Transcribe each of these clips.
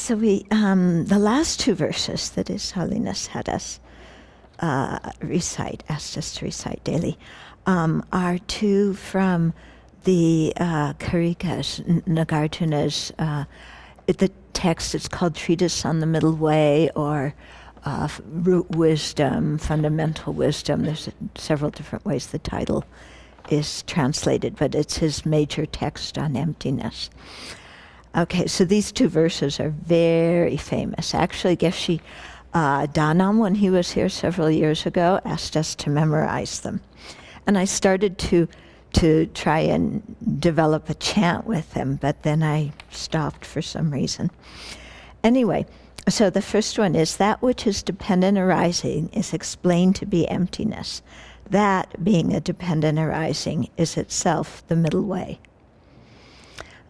So we, the last two verses that His Holiness had us asked us to recite daily, are two from the Karika's, Nagarjuna's, the text is called Treatise on the Middle Way, or Root Wisdom, Fundamental Wisdom. There's several different ways the title is translated, but it's his major text on emptiness. Okay, so these two verses are very famous. Actually, Geshe Danam, when he was here several years ago, asked us to memorize them. And I started to try and develop a chant with him, but then I stopped for some reason. Anyway, so the first one is, that which is dependent arising is explained to be emptiness. That, being a dependent arising, is itself the middle way.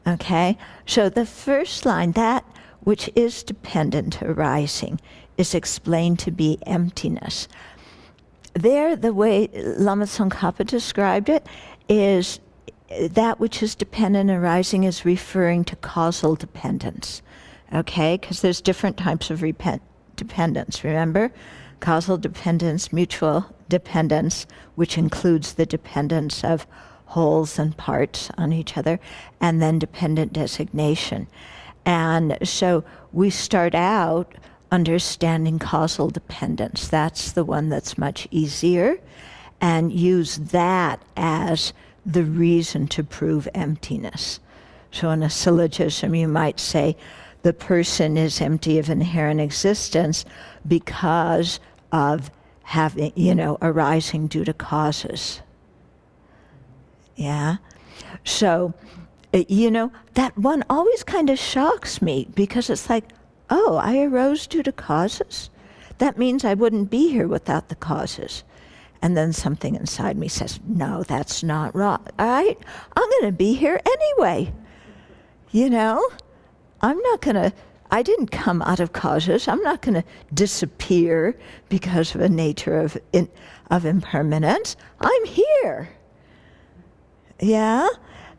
Okay, so the first line, that which is dependent arising, is explained to be emptiness. There, the way Lama Tsongkhapa described it is, that which is dependent arising is referring to causal dependence. Okay, because there's different types of dependence, remember? Causal dependence, mutual dependence, which includes the dependence of wholes and parts on each other, and then dependent designation. And so we start out understanding causal dependence. That's the one that's much easier, and use that as the reason to prove emptiness. So in a syllogism, you might say, the person is empty of inherent existence because of having, arising due to causes. Yeah. So, that one always kind of shocks me, because it's like, oh, I arose due to causes? That means I wouldn't be here without the causes. And then something inside me says, no, that's not right. All right, I'm going to be here anyway. I didn't come out of causes. I'm not going to disappear because of a nature of impermanence. I'm here. Yeah?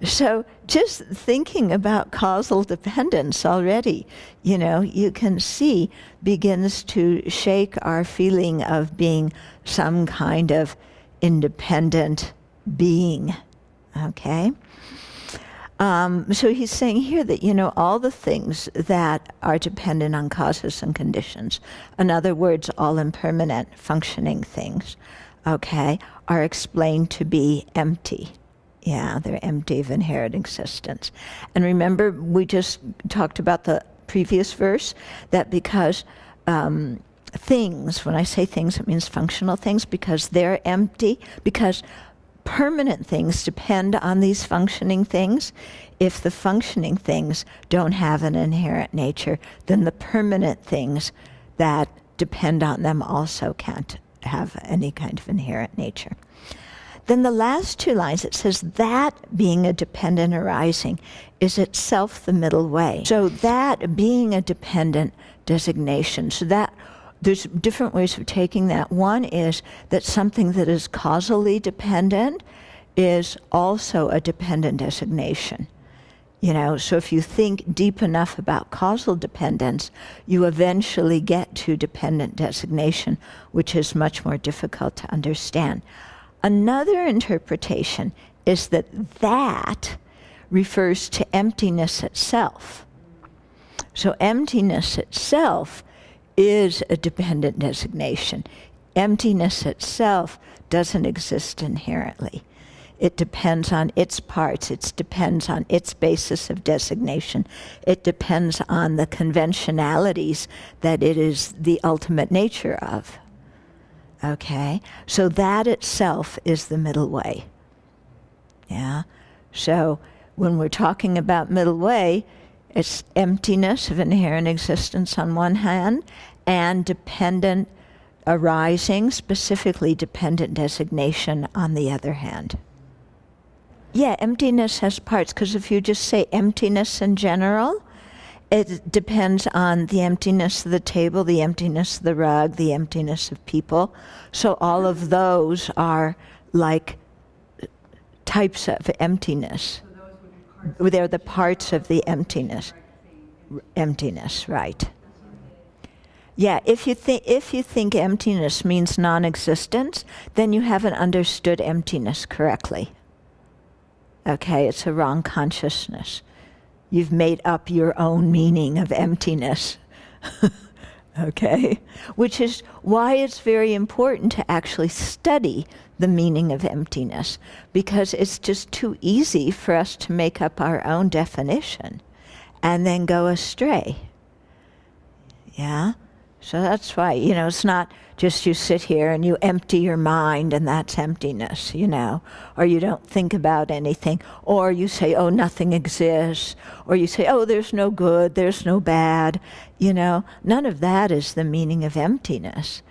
So just thinking about causal dependence already, you can see begins to shake our feeling of being some kind of independent being. Okay? So he's saying here that, all the things that are dependent on causes and conditions, in other words, all impermanent functioning things, okay, are explained to be empty. Yeah, they're empty of inherent existence. And remember, we just talked about the previous verse, that because things, when I say things, it means functional things, because they're empty, because permanent things depend on these functioning things. If the functioning things don't have an inherent nature, then the permanent things that depend on them also can't have any kind of inherent nature. Then the last two lines, it says, that being a dependent arising is itself the middle way. So that being a dependent designation, so that there's different ways of taking that. One is that something that is causally dependent is also a dependent designation. So if you think deep enough about causal dependence, you eventually get to dependent designation, which is much more difficult to understand. Another interpretation is that refers to emptiness itself. So emptiness itself is a dependent designation. Emptiness itself doesn't exist inherently. It depends on its parts. It depends on its basis of designation. It depends on the conventionalities that it is the ultimate nature of. Okay? So that itself is the middle way. Yeah? So when we're talking about middle way, it's emptiness of inherent existence on one hand, and dependent arising, specifically dependent designation, on the other hand. Yeah, emptiness has parts, because if you just say emptiness in general, it depends on the emptiness of the table, the emptiness of the rug, the emptiness of people. So all of those are like types of emptiness. So those would be parts. They're the parts of the emptiness. Emptiness, right. Yeah, if you think emptiness means non-existence, then you haven't understood emptiness correctly. Okay, it's a wrong consciousness. You've made up your own meaning of emptiness. Okay? Which is why it's very important to actually study the meaning of emptiness, because it's just too easy for us to make up our own definition and then go astray. Yeah? So that's why, it's not just you sit here and you empty your mind and that's emptiness, or you don't think about anything, or you say, oh, nothing exists, or you say, oh, there's no good, there's no bad, none of that is the meaning of emptiness.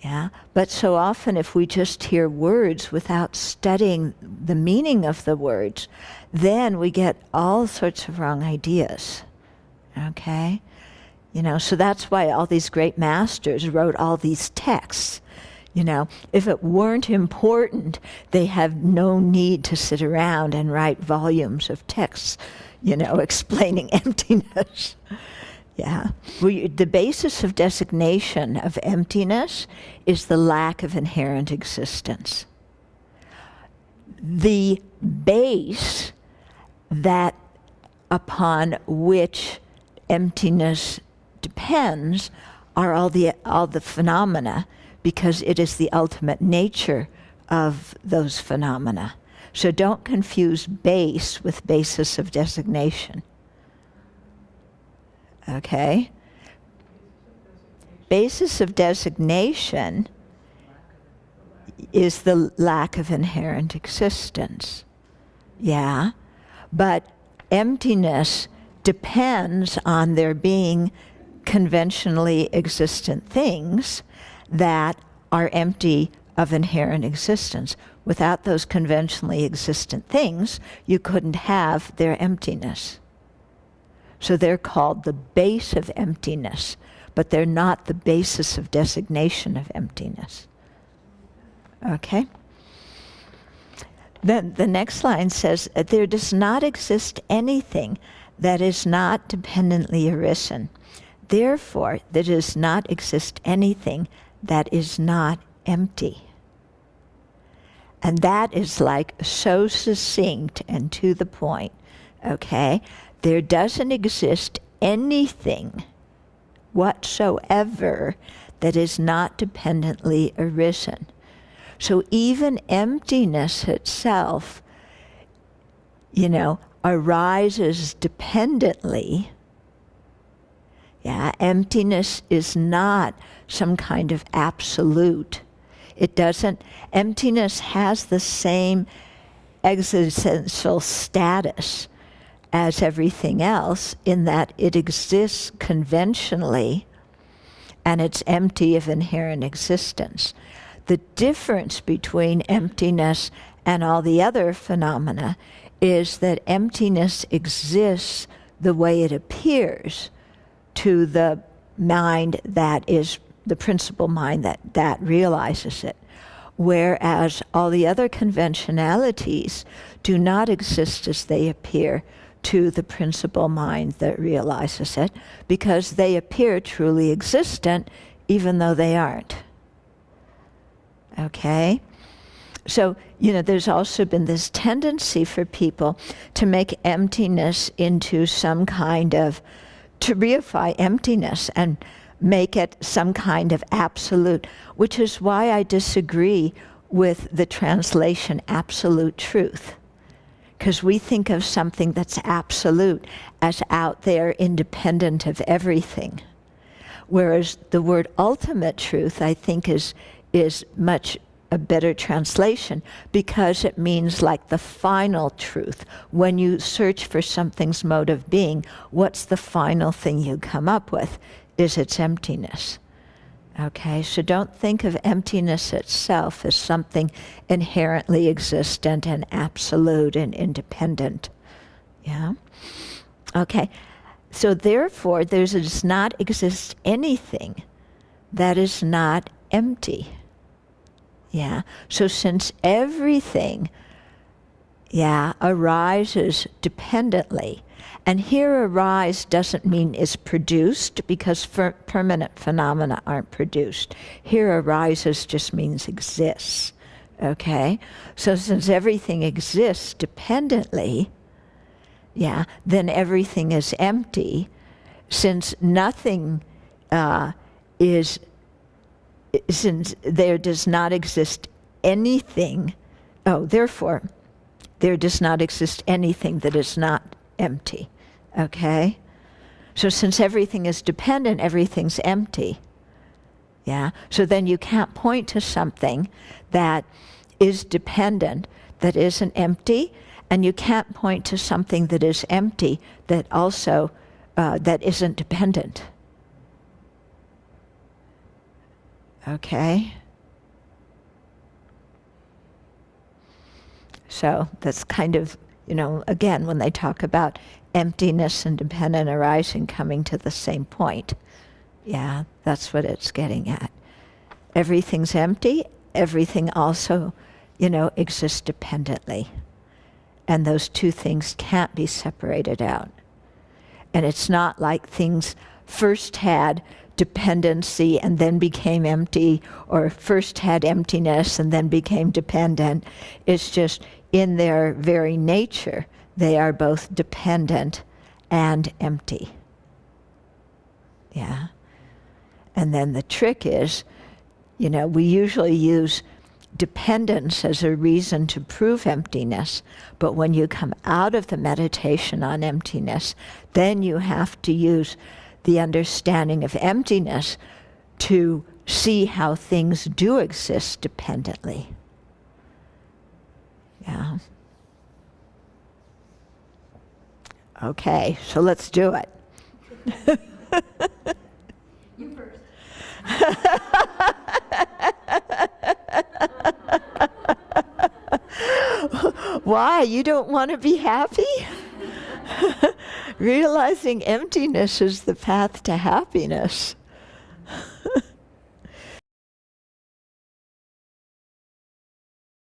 Yeah, but so often if we just hear words without studying the meaning of the words, then we get all sorts of wrong ideas. Okay? So that's why all these great masters wrote all these texts. If it weren't important, they have no need to sit around and write volumes of texts, explaining emptiness. Yeah. The basis of designation of emptiness is the lack of inherent existence. The base that upon which emptiness depends are all the phenomena, because it is the ultimate nature of those phenomena. So don't confuse base with basis of designation. Okay? Basis of designation is the lack of inherent existence. Yeah? But emptiness depends on there being conventionally existent things that are empty of inherent existence. Without those conventionally existent things, you couldn't have their emptiness. So they're called the base of emptiness, but they're not the basis of designation of emptiness. Okay? Then the next line says, there does not exist anything that is not dependently arisen. Therefore, there does not exist anything that is not empty. And that is like so succinct and to the point, okay? There doesn't exist anything whatsoever that is not dependently arisen. So even emptiness itself, arises dependently. Yeah, emptiness is not some kind of absolute. Emptiness has the same existential status as everything else in that it exists conventionally and it's empty of inherent existence. The difference between emptiness and all the other phenomena is that emptiness exists the way it appears to the mind that is the principal mind that realizes it, whereas all the other conventionalities do not exist as they appear to the principal mind that realizes it, because they appear truly existent even though they aren't. Okay? So, there's also been this tendency for people to make emptiness into some kind of, to reify emptiness and make it some kind of absolute, which is why I disagree with the translation absolute truth. Because we think of something that's absolute as out there, independent of everything. Whereas the word ultimate truth, I think, is much a better translation, because it means like the final truth. When you search for something's mode of being, what's the final thing you come up with? Is its emptiness. Okay, so don't think of emptiness itself as something inherently existent and absolute and independent. Yeah? Okay, so therefore there does not exist anything that is not empty. Yeah, so since everything arises dependently. And here arise doesn't mean is produced, because permanent phenomena aren't produced. Here arises just means exists. Okay? So since everything exists dependently, then everything is empty. Since nothing since there does not exist anything, therefore, there does not exist anything that is not empty. Okay? So since everything is dependent, everything's empty. So then you can't point to something that is dependent that isn't empty, and you can't point to something that is empty that also that isn't dependent. Okay? So that's kind of, again, when they talk about emptiness and dependent arising coming to the same point. That's what it's getting at. Everything's empty, everything also, exists dependently. And those two things can't be separated out. And it's not like things first had dependency and then became empty, or first had emptiness and then became dependent. It's just in their very nature, they are both dependent and empty. And then the trick is, we usually use dependence as a reason to prove emptiness, but when you come out of the meditation on emptiness, then you have to use the understanding of emptiness to see how things do exist dependently. Okay, so let's do it. You first. Why? You don't want to be happy? Realizing emptiness is the path to happiness.